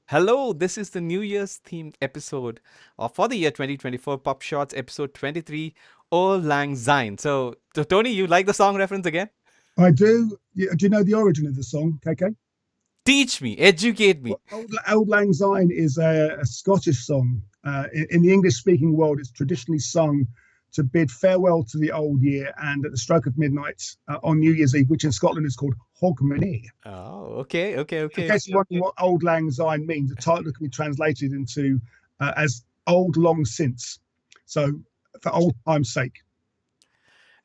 Hello, this is the New Year's themed episode for the year 2024 PubShorts episode 23, Auld Lang Syne. So, Tony, you like the song reference again? I do. Do you know the origin of the song, KK? Teach me, educate me. Well, Auld Lang Syne is a Scottish song. In the English speaking world, it's traditionally sung to bid farewell to the old year and at the stroke of midnight on New Year's Eve, which in Scotland is called Hogmanay. Oh, okay, okay, In okay. case you're wondering what Auld Lang Syne means, the title can be translated into as old long since. So, for old time's sake.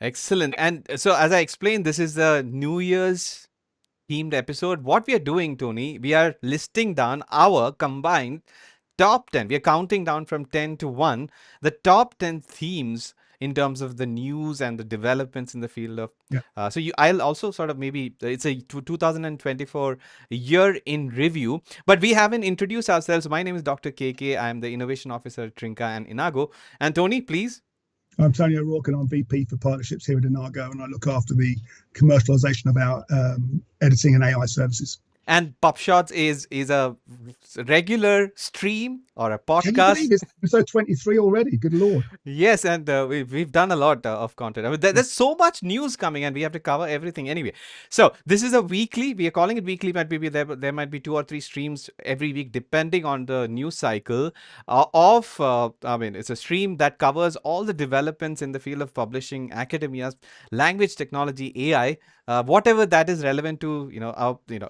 Excellent. And so, as I explained, this is the New Year's themed episode. What we are doing, Tony, we are listing down our combined top 10. We are counting down from 10 to 1, the top 10 themes in terms of the news and the developments in the field of. Yeah. I'll also sort of maybe it's a 2024 year in review, but we haven't introduced ourselves. My name is Dr. KK. I'm the innovation officer at Trinka and Enago. And Tony, please. I'm Tony O'Rourke and I'm VP for partnerships here at Enago, and I look after the commercialization of our editing and AI services. And PubShots is a regular stream or a Can you believe podcast. it's episode 23 already? Good Lord. Yes, and we've done a lot of content. I mean, there's so much news coming, and we have to cover everything anyway. So this is a weekly. We are calling it weekly. Might be there might be 2 or 3 streams every week, depending on the news cycle. I mean, it's a stream that covers all the developments in the field of publishing, academia, language technology, AI. Whatever that is relevant to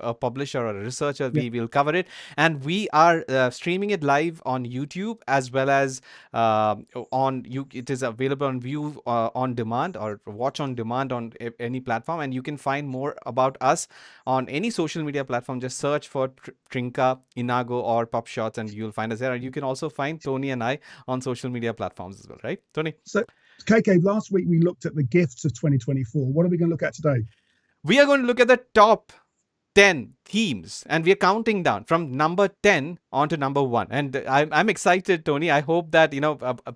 a publisher or a researcher, Yeah. we will cover it, and we are streaming it live on YouTube as well as on you. It is available on view on demand or watch on demand on any platform, and you can find more about us on any social media platform. Just search for Trinka, Inago, or PubShots, and you'll find us there. And you can also find Tony and I on social media platforms as well, right, Tony? So, KK, last week we looked at the gifts of 2024. What are we going to look at today? We are going to look at the top 10 themes, and we are counting down from number 10 on to number 1. And I'm excited, Tony. I hope that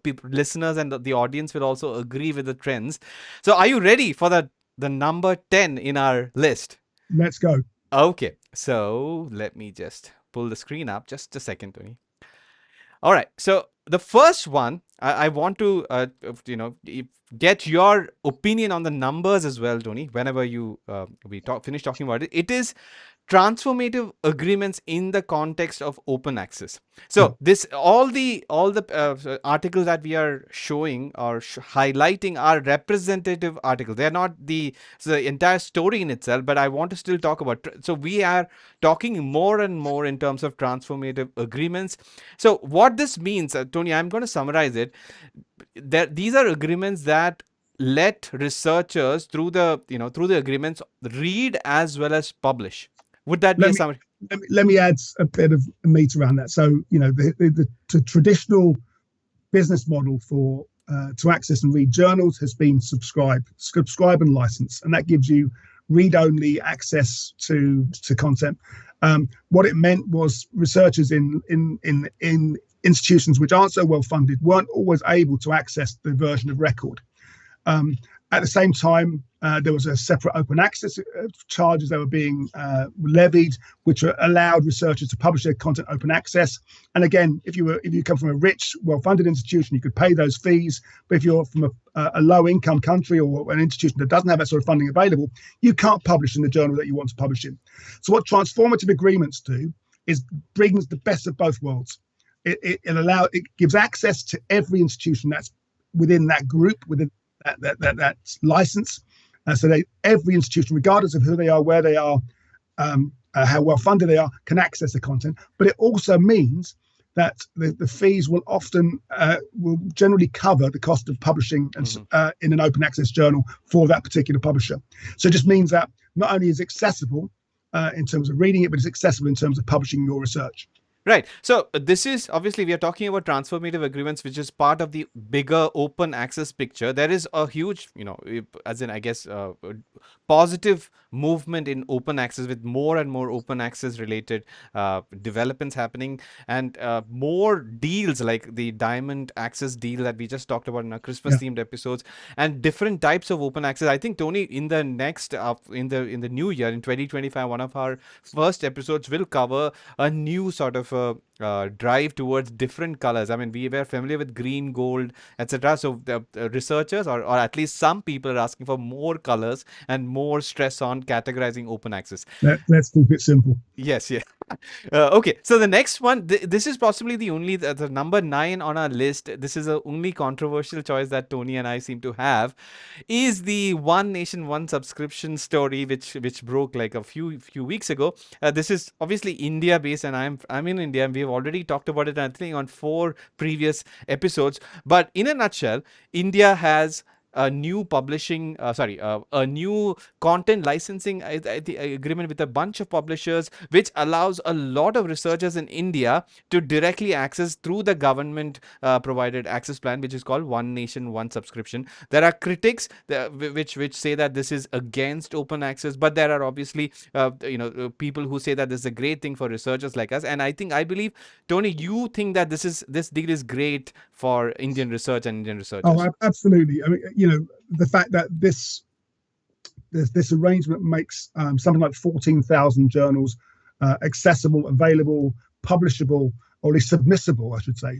people, listeners and the audience will also agree with the trends. So are you ready for the number 10 in our list? Let's go. Okay, so let me just pull the screen up. Just a second, Tony. All right. So the first one, I want to, get your opinion on the numbers as well, Tony. Whenever finish talking about it, it is transformative agreements in the context of open access. Yeah. So this all the articles that we are showing or highlighting are representative articles. They are not the entire story in itself, but I want to still talk about. So we are talking more and more in terms of transformative agreements. So what this means, Tony, I'm going to summarize it. These are agreements that let researchers through the agreements read as well as publish. Would that be Let a me summary? let me add a bit of meat around that. So, the traditional business model for to access and read journals has been subscribe and license, and that gives you read-only access to content. What it meant was researchers in institutions which aren't so well funded weren't always able to access the version of record. Um, at the same time, there was a separate open access charges that were being levied, which allowed researchers to publish their content open access. And again, if you come from a rich, well-funded institution, you could pay those fees. But if you're from a low-income country or an institution that doesn't have that sort of funding available, you can't publish in the journal that you want to publish in. So what transformative agreements do is brings the best of both worlds. It gives access to every institution that's within that group, within that license. So every institution, regardless of who they are, where they are, how well funded they are, can access the content. But it also means that the fees will generally cover the cost of publishing in an open access journal for that particular publisher. So it just means that not only is it accessible in terms of reading it, but it's accessible in terms of publishing your research. Right. So this is obviously we are talking about transformative agreements, which is part of the bigger open access picture. There is a huge, as in I guess, positive movement in open access, with more and more open access related developments happening, and more deals like the diamond access deal that we just talked about in our Christmas Yeah. themed episodes, and different types of open access. I think, Tony, in the next in the new year, in 2025, one of our first episodes will cover a new sort of drive towards different colors. I mean, we were familiar with green, gold, etc. So the researchers, or at least some people, are asking for more colors and more stress on categorizing open access. Let's keep it simple. Yes, yes. Okay, so the next one, this is possibly the only, the number 9 on our list. This is the only controversial choice that Tony and I seem to have, is the One Nation One subscription story, which broke like a few weeks ago. This is obviously India based, and I'm in India, and we've already talked about it, I think, on 4 previous episodes. But in a nutshell, India has a new publishing, a new content licensing agreement with a bunch of publishers, which allows a lot of researchers in India to directly access through the government provided access plan, which is called One Nation One subscription. There are critics which say that this is against open access, but there are obviously people who say that this is a great thing for researchers like us. And I believe, Tony, you think that this deal is great for Indian research and Indian researchers. Oh, absolutely. I mean, the fact that this arrangement makes something like 14,000 journals accessible, available, publishable, or at least submissible, I should say,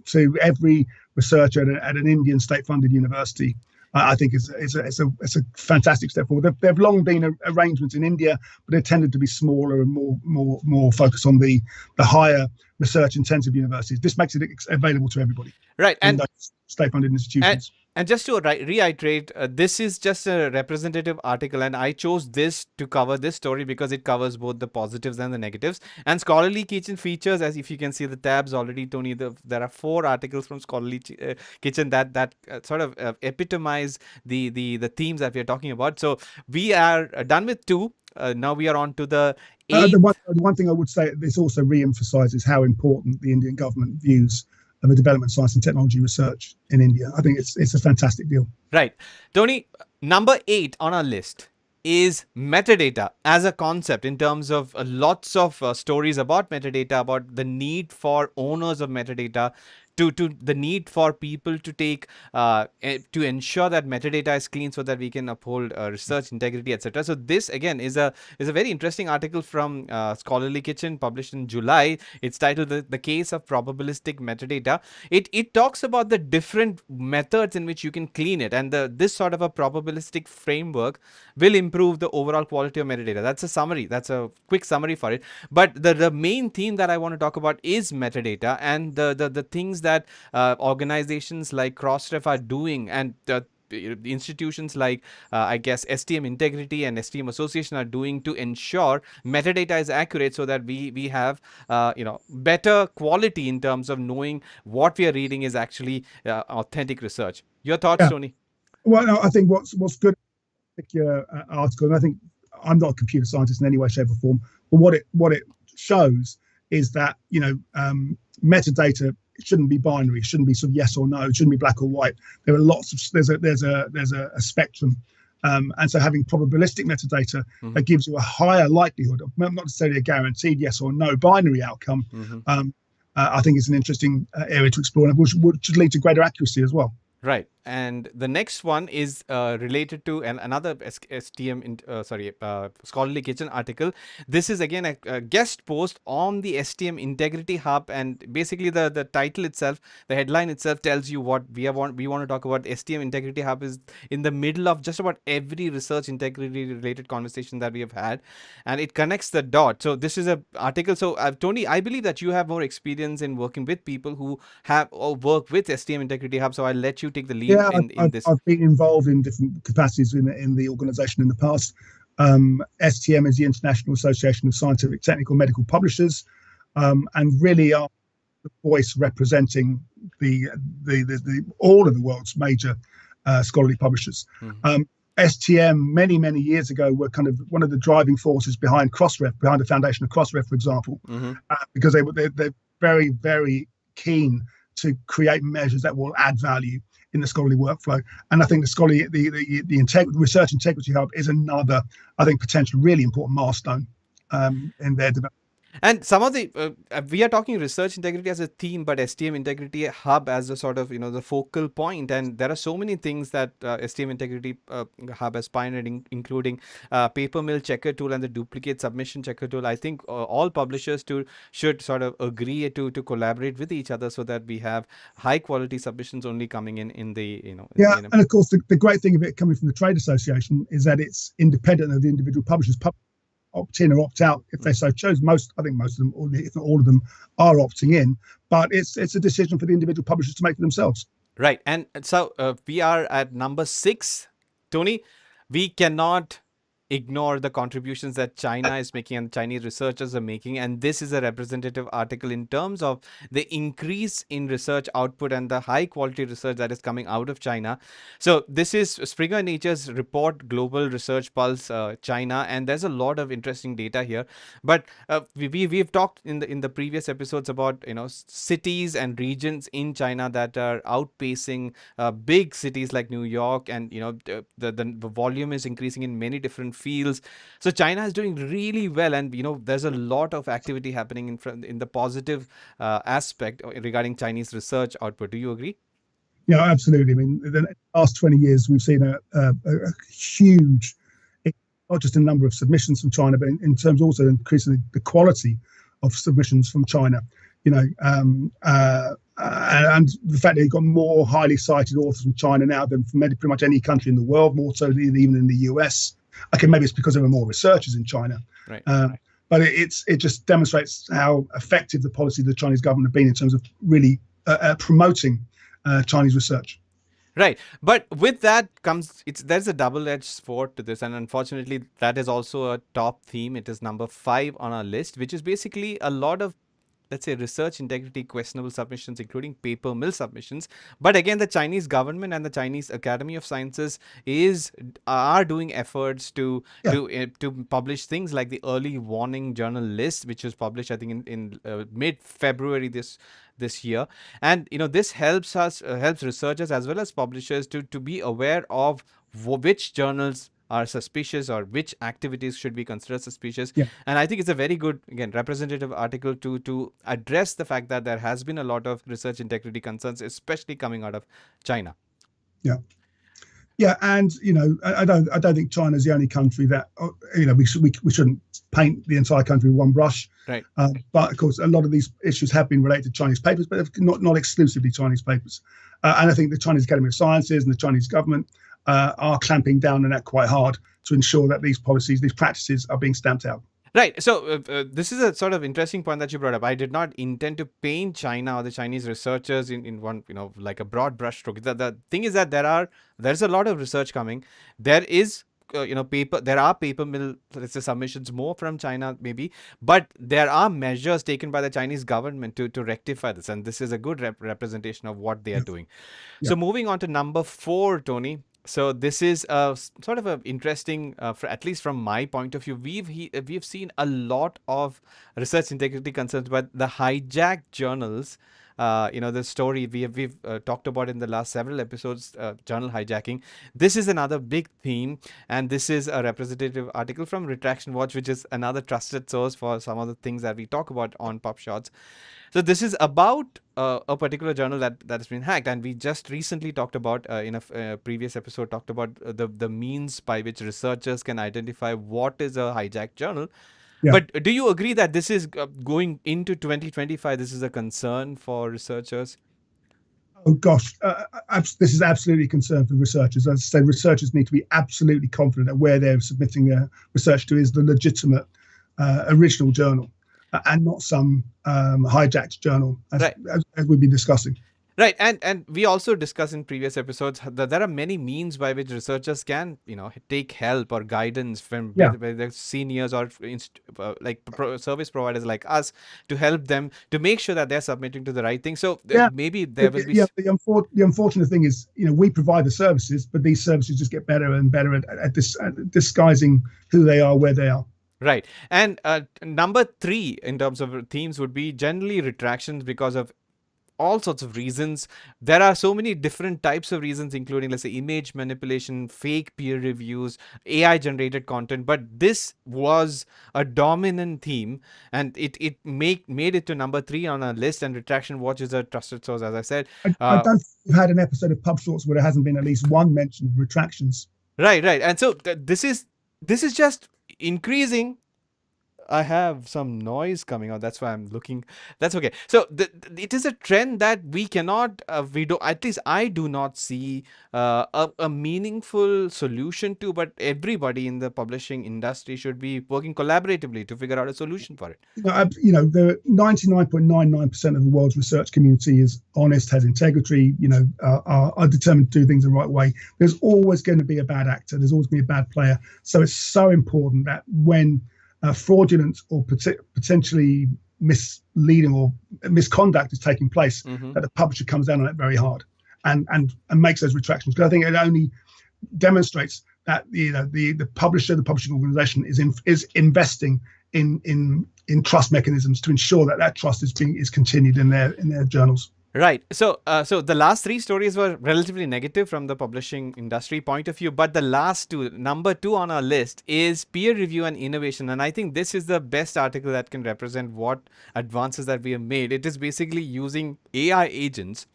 to every researcher at an Indian state-funded university, I think it's a fantastic step forward. There have long been arrangements in India, but they tended to be smaller and more focused on the higher research-intensive universities. This makes it available to everybody, right? And state-funded institutions. And just to reiterate, this is just a representative article, and I chose this to cover this story because it covers both the positives and the negatives. And Scholarly Kitchen features, as if you can see the tabs already, Tony, there are 4 articles from Scholarly Kitchen that sort of epitomize the themes that we are talking about. So we are done with 2. Now we are on to the 8th. The one thing I would say, this also re-emphasizes how important the Indian government views of the development, science and technology research in India. I think it's a fantastic deal. Right. Tony, number 8 on our list is metadata as a concept, in terms of lots of stories about metadata, about the need for owners of metadata, to the need for people to take to ensure that metadata is clean so that we can uphold research integrity, etc. So this again is a very interesting article from Scholarly Kitchen, published in July. It's titled the Case of Probabilistic Metadata. It talks about the different methods in which you can clean it, and this sort of a probabilistic framework will improve the overall quality of metadata. That's a summary. That's a quick summary for it. But the main theme that I want to talk about is metadata, and the things that organizations like Crossref are doing, and the institutions like I guess STM Integrity and STM Association are doing to ensure metadata is accurate, so that we have better quality in terms of knowing what we are reading is actually authentic research. Your thoughts, Tony? Well, no, I think what's good particular article, and I think I'm not a computer scientist in any way, shape, or form, but what it shows is that metadata shouldn't be binary. It shouldn't be sort of yes or no. It shouldn't be black or white. There are lots of there's a spectrum, and so having probabilistic metadata that gives you a higher likelihood of, not necessarily a guaranteed yes or no binary outcome. I think is an interesting area to explore, and which should lead to greater accuracy as well. Right. And the next one is related to another STM, Scholarly Kitchen article. This is again a guest post on the STM Integrity Hub, and basically the title itself, the headline itself, tells you what we want to talk about. STM Integrity Hub is in the middle of just about every research integrity related conversation that we have had, and it connects the dot. So this is an article. So Tony, I believe that you have more experience in working with people who have worked with STM Integrity Hub, so I'll let you take the lead. Yeah, I've been involved in different capacities in the organisation in the past. STM is the International Association of Scientific, Technical, Medical Publishers, and really are the voice representing the all of the world's major scholarly publishers. STM many years ago were kind of one of the driving forces behind Crossref, behind the foundation of Crossref, for example, because they're very keen to create measures that will add value in the scholarly workflow. And I think the scholarly, research integrity hub is another, I think, potential really important milestone in their development. And some of the we are talking research integrity as a theme, but STM integrity hub as a sort of the focal point. And there are so many things that STM integrity hub has pioneered, including paper mill checker tool and the duplicate submission checker tool. I think all publishers should sort of agree to collaborate with each other so that we have high quality submissions only coming in the Yeah, and of course the great thing of it coming from the trade association is that it's independent of the individual publishers. Opt in or opt out if they so chose. I think most of them, or if not all of them, are opting in. But it's a decision for the individual publishers to make for themselves. Right, and so we are at number 6, Tony. We cannot ignore the contributions that China is making and Chinese researchers are making. And this is a representative article in terms of the increase in research output and the high quality research that is coming out of China. So this is Springer Nature's report, Global Research Pulse, China, and there's a lot of interesting data here. But we've talked in the previous episodes about cities and regions in China that are outpacing big cities like New York, and the volume is increasing in many different fields. So China is doing really well, and there's a lot of activity happening in the positive aspect regarding Chinese research output. Do you agree? Yeah, absolutely. I mean, the last 20 years, we've seen a huge, not just a number of submissions from China, but in terms also increasing the quality of submissions from China. And the fact that you've got more highly cited authors from China now than from pretty much any country in the world, more so than even in the US. Okay, maybe it's because there are more researchers in China. Right. But it just demonstrates how effective the policy of the Chinese government have been in terms of really promoting Chinese research. Right, but with that comes there's a double-edged sword to this, and unfortunately that is also a top theme. It is number 5 on our list, which is basically a lot of, let's say, research integrity questionable submissions, including paper mill submissions. But again, the Chinese government and the Chinese Academy of Sciences are doing efforts to publish things like the early warning journal list, which was published, I think, in mid-February this year. And this helps researchers as well as publishers to be aware of which journals are suspicious or which activities should be considered suspicious. Yeah. And I think it's a very good, again, representative article to address the fact that there has been a lot of research integrity concerns, especially coming out of China. Yeah. Yeah, and I don't think China's the only country that we shouldn't paint the entire country with one brush. Right. But of course, a lot of these issues have been related to Chinese papers, but not exclusively Chinese papers. And I think the Chinese Academy of Sciences and the Chinese government are clamping down on that quite hard to ensure that these policies, these practices, are being stamped out. Right. So this is a sort of interesting point that you brought up. I did not intend to paint China or the Chinese researchers in one, like a broad brushstroke. The thing is that there's a lot of research coming. There is there are paper mill, let's say, submissions more from China maybe, but there are measures taken by the Chinese government to rectify this, and this is a good representation of what they are doing. Yeah. So moving on to number 4, Tony. So this is sort of an interesting, at least from my point of view, we've seen a lot of research integrity concerns, but the hijacked journals, the story we've talked about in the last several episodes, journal hijacking. This is another big theme, and this is a representative article from Retraction Watch, which is another trusted source for some of the things that we talk about on PubShorts. So this is about a particular journal that has been hacked, and we just recently talked about in a previous episode talked about the means by which researchers can identify what is a hijacked journal. Yeah. But do you agree that this is going into 2025? This is a concern for researchers? Oh gosh, this is absolutely a concern for researchers. As I say, researchers need to be absolutely confident that where they're submitting their research to is the legitimate original journal, and not some hijacked journal, as we've been discussing. Right, and we also discussed in previous episodes that there are many means by which researchers can, take help or guidance from their seniors or service providers like us to help them to make sure that they're submitting to the right thing. So maybe there will be. Yeah, the unfortunate thing is, we provide the services, but these services just get better and better at disguising who they are, where they are. Right, and number 3 in terms of themes would be generally retractions because of all sorts of reasons. There are so many different types of reasons, including, let's say, image manipulation, fake peer reviews, AI generated content. But this was a dominant theme, and it made it to number 3 on our list. And Retraction Watch is a trusted source, as I said. I don't think we've had an episode of PubShorts where there hasn't been at least one mention of retractions. Right. And so this is just increasing. I have some noise coming out. That's why I'm looking. That's okay. So it is a trend that we cannot, we do, at least I do not see a meaningful solution to, but everybody in the publishing industry should be working collaboratively to figure out a solution for it. The 99.99% of the world's research community is honest, has integrity, are determined to do things the right way. There's always going to be a bad actor. There's always going to be a bad player. So it's so important that when fraudulent or potentially misleading or misconduct is taking place, that the publisher comes down on it very hard and makes those retractions. Because I think it only demonstrates that the publisher, the publishing organization is investing in trust mechanisms to ensure that trust is continued in their journals. Right. So the last 3 stories were relatively negative from the publishing industry point of view, but the last 2, number 2 on our list, is peer review and innovation. And I think this is the best article that can represent what advances that we have made. It is basically using AI agents,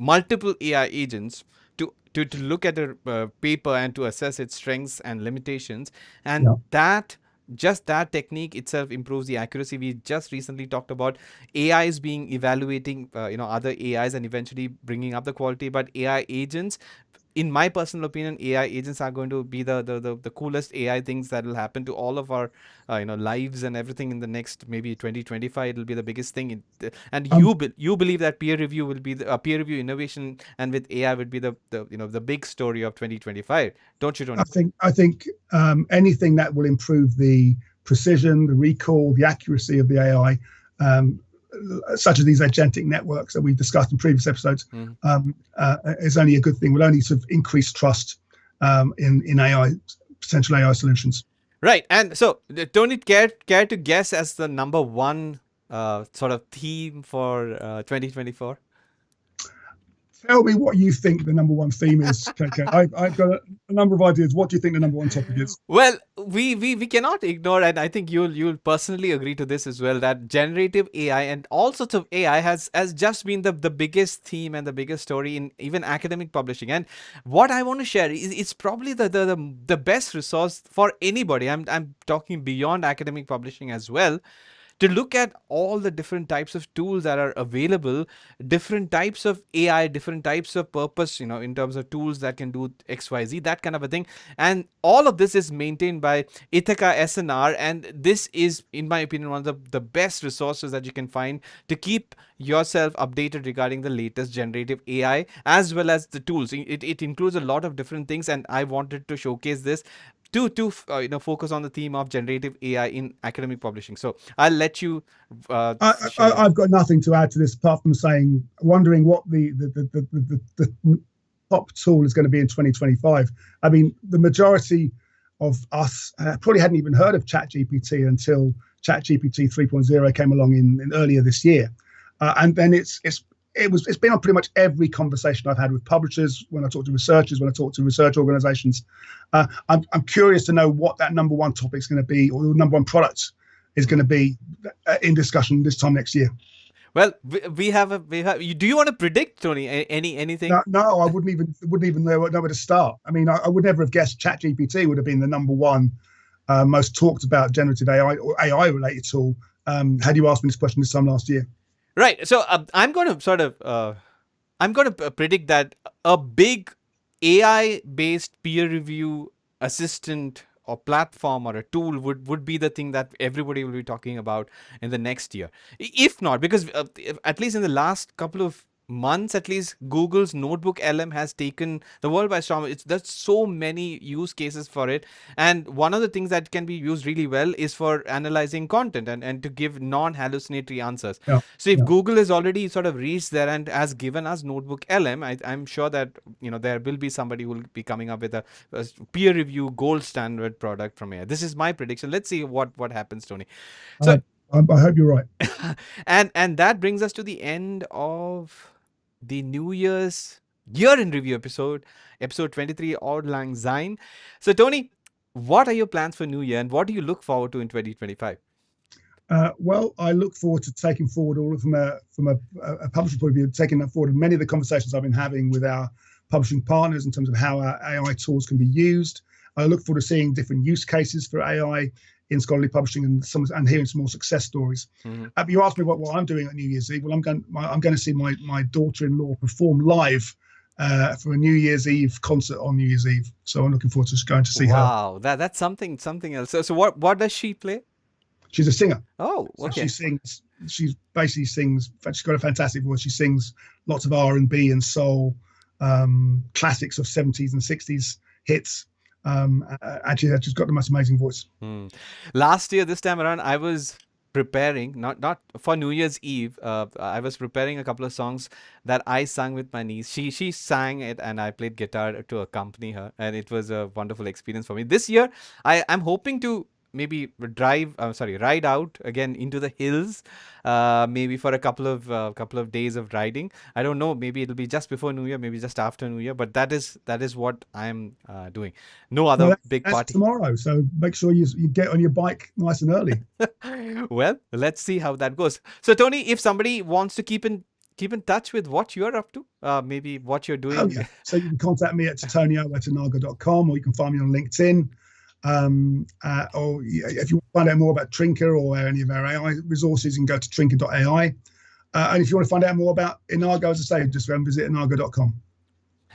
multiple AI agents, to look at a paper and to assess its strengths and limitations, and just that technique itself improves the accuracy. We just recently talked about AIs being evaluating other AIs and eventually bringing up the quality, but AI agents, in my personal opinion, AI agents are going to be the coolest AI things that will happen to all of our lives and everything in the next maybe 2025. It'll be the biggest thing. And you believe that peer review will be peer review innovation, and with AI would be the big story of 2025, don't you, Tony? I think anything that will improve the precision, the recall, the accuracy of the AI, such as these agentic networks that we've discussed in previous episodes, is only a good thing. Will only sort of increase trust in AI, potential AI solutions. Right. And so, Tony, care to guess as the number 1 sort of theme for 2024? Tell me what you think the number 1 theme is, KK. I've got a number of ideas. What do you think the number 1 topic is? Well, we cannot ignore, and I think you'll personally agree to this as well, that generative AI and all sorts of AI has just been the biggest theme and the biggest story in even academic publishing. And what I want to share is it's probably the best resource for anybody. I'm talking beyond academic publishing as well, to look at all the different types of tools that are available, different types of AI, different types of purpose, in terms of tools that can do XYZ, that kind of a thing. And all of this is maintained by Ithaca SNR. And this is, in my opinion, one of the best resources that you can find to keep yourself updated regarding the latest generative AI, as well as the tools. It includes a lot of different things, and I wanted to showcase this to focus on the theme of generative AI in academic publishing. So I'll let you. I've got nothing to add to this apart from wondering what the top tool is going to be in 2025. I mean, the majority of us probably hadn't even heard of ChatGPT until ChatGPT 3.0 came along in earlier this year, and then it's been on pretty much every conversation I've had with publishers, when I talk to researchers, when I talk to research organizations. I'm curious to know what that number 1 topic is going to be, or the number 1 product is going to be in discussion this time next year. Well, we have. Do you want to predict, Tony? Anything? No, I wouldn't even know where to start. I mean, I would never have guessed ChatGPT would have been the number 1 most talked about generative AI or AI related tool had you asked me this question this time last year. Right. So I'm going to predict that a big AI-based peer review assistant or platform or a tool would be the thing that everybody will be talking about in the next year. If not, because at least in the last couple of months, at least, Google's Notebook LM has taken the world by storm. There's so many use cases for it, and one of the things that can be used really well is for analyzing content and to give non-hallucinatory answers. So if Google has already sort of reached there and has given us Notebook LM, I'm sure that there will be somebody who will be coming up with a peer review gold standard product from AI. This is my prediction. Let's see what happens, Tony. So I hope you're right. And that brings us to the end of the New Year's year in review episode, episode 23, Auld Lang Syne. So, Tony, what are your plans for New Year and what do you look forward to in 2025? Well, I look forward to taking forward all from a publisher point of view, taking that forward. Many of the conversations I've been having with our publishing partners in terms of how our AI tools can be used. I look forward to seeing different use cases for AI in scholarly publishing and hearing some more success stories. Mhm. You asked me what I'm doing at New Year's Eve. Well, I'm going to see my daughter-in-law perform live for a New Year's Eve concert on New Year's Eve. So I'm looking forward to going to see her. Wow, that's something else. So what does she play? She's a singer. Oh, So she okay. sings. She basically sings. In fact, she's got a fantastic voice. She sings lots of R&B and soul, classics of 70s and 60s hits. Actually, she's got the most amazing voice. Hmm. Last year, this time around, I was preparing not for New Year's Eve. I was preparing a couple of songs that I sang with my niece. She sang it, and I played guitar to accompany her, and it was a wonderful experience for me. This year, I'm hoping to maybe ride out again into the hills, maybe for a couple of days of riding. I don't know. Maybe it'll be just before New Year, maybe just after New Year. But that is what I'm doing. No Well, other that's, big that's party. tomorrow. So make sure you get on your bike nice and early. Well, let's see how that goes. So, Tony, if somebody wants to keep in touch with what you're up to, maybe what you're Oh doing. yeah. So you can contact me at tonio@enago.com, or you can find me on LinkedIn. Or if you want to find out more about Trinker or any of our AI resources, you can go to trinker.ai. And if you want to find out more about Enago, as I say, just visit enago.com.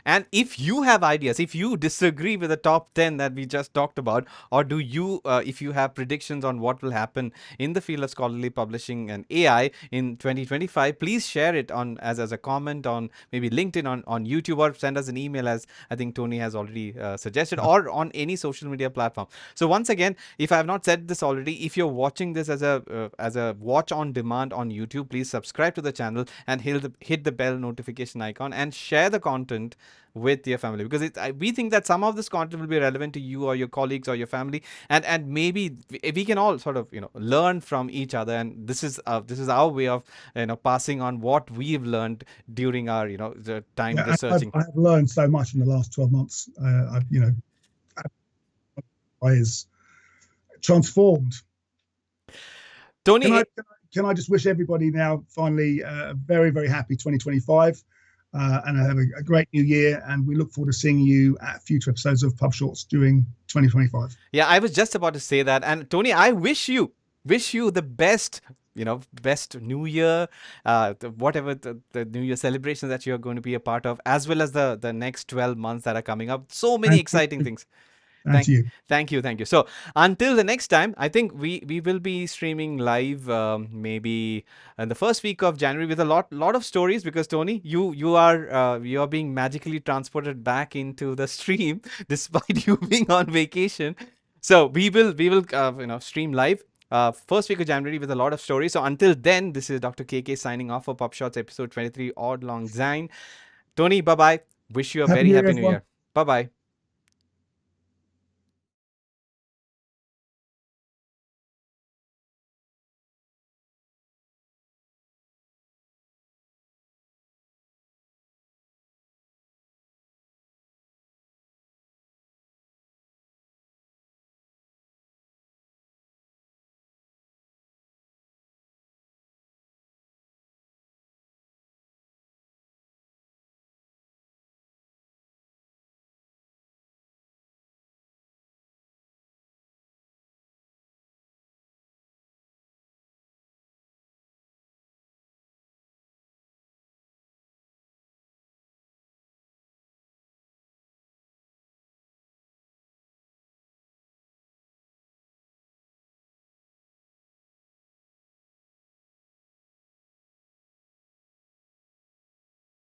And if you have ideas, if you disagree with the top 10 that we just talked about, or if you have predictions on what will happen in the field of scholarly publishing and AI in 2025, please share it as a comment on maybe LinkedIn, on YouTube, or send us an email, as I think Tony has already suggested, or on any social media platform. So once again, if I have not said this already, if you're watching this as a watch on demand on YouTube, please subscribe to the channel and hit the bell notification icon and share the content with your family, because we think that some of this content will be relevant to you or your colleagues or your family, and maybe we can all sort of learn from each other, and this is our way of passing on what we've learned during our the time Yeah, and I've, researching. I have learned so much in the last 12 months. I is transformed. Can Tony, I, can I just wish everybody now finally a very, very happy 2025, and have a great new year. And we look forward to seeing you at future episodes of PubShorts during 2025. yeah, I was just about to say that. And Tony, I wish you the best, best New Year, whatever the New Year celebrations that you're going to be a part of, as well as the next 12 months that are coming up. So many And, exciting things. and Thank, to you. thank you. So until the next time, I think we will be streaming live, maybe in the first week of January, with a lot of stories, because Tony, you are being magically transported back into the stream despite you being on vacation. So we will stream live. First week of January with a lot of stories. So until then, this is Dr. KK signing off for PubShots episode 23, Odd Long Zine. Tony, bye bye. Wish you a Happy very New Year, happy New everyone. Year. Bye bye.